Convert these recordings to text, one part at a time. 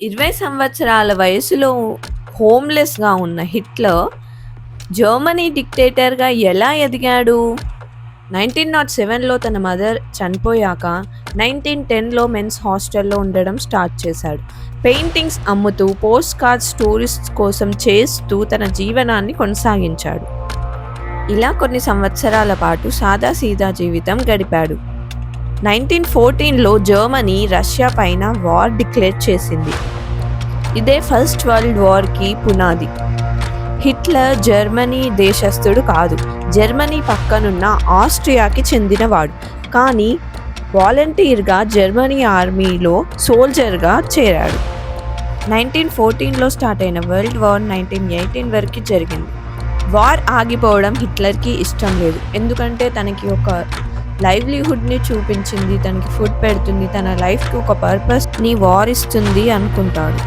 20 సంవత్సరాల వయసులో హోమ్‌లెస్‌గా ఉన్న హిట్లర్ జర్మనీ డిక్టేటర్‌గా ఎలా ఎదిగాడు? 1907లో తన మదర్ చనిపోయాక 1910లో మెన్స్ హాస్టల్‌లో ఉండడం స్టార్ట్ చేశాడు. పెయింటింగ్స్ అమ్ముతూ, పోస్ట్ కార్డ్ స్టోరీస్ కోసం చేస్తూ తన జీవనాన్ని కొనసాగించాడు. ఇలా కొన్ని సంవత్సరాల పాటు సాదాసీదా జీవితం గడిపాడు. 1914లో జర్మనీ రష్యా పైన వార్ డిక్లేర్ చేసింది. ఇదే ఫస్ట్ వరల్డ్ వార్‌కి పునాది. హిట్లర్ జర్మనీ దేశస్థుడు కాదు. జర్మనీ పక్కనున్న ఆస్ట్రియాకి చెందినవాడు. కానీ వాలంటీర్‌గా జర్మనీ ఆర్మీలో సోల్జర్‌గా చేరాడు. 1914లో స్టార్ట్ అయిన వరల్డ్ వార్ 1918 వరకు జరిగింది. వార్ ఆగిపోవడం హిట్లర్‌కి ఇష్టం లేదు. ఎందుకంటే తనకి ఒక లైవ్లీహుడ్‌ని చూపించింది, తనకి ఫుడ్ పెడుతుంది, తన లైఫ్‌కి ఒక పర్పస్‌ని వార్ ఇస్తుంది అనుకుంటాడు.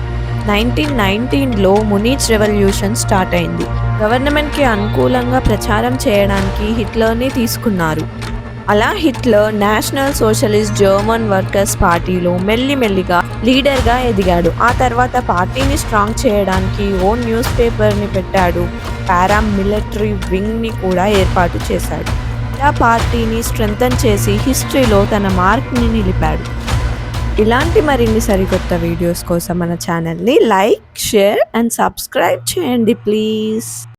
1919లో మునిచ్ రెవల్యూషన్ స్టార్ట్ అయింది. గవర్నమెంట్‌కి అనుకూలంగా ప్రచారం చేయడానికి హిట్లర్‌ని తీసుకున్నారు. అలా Hitler national socialist German workers పార్టీలో మెల్లిమెల్లిగా లీడర్‌గా ఎదిగాడు. ఆ తర్వాత పార్టీని స్ట్రాంగ్ చేయడానికి ఓన్ న్యూస్ పేపర్‌ని పెట్టాడు. పారామిలిటరీ వింగ్‌ని కూడా ఏర్పాటు చేశాడు. ఇలా పార్టీని స్ట్రెంథన్ చేసి హిస్టరీలో తన మార్క్‌ని నిలిపాడు. ఇలాంటి మరిన్ని సరికొత్త వీడియోస్ కోసం మన ఛానల్ని లైక్, షేర్ అండ్ సబ్స్క్రైబ్ చేయండి ప్లీజ్.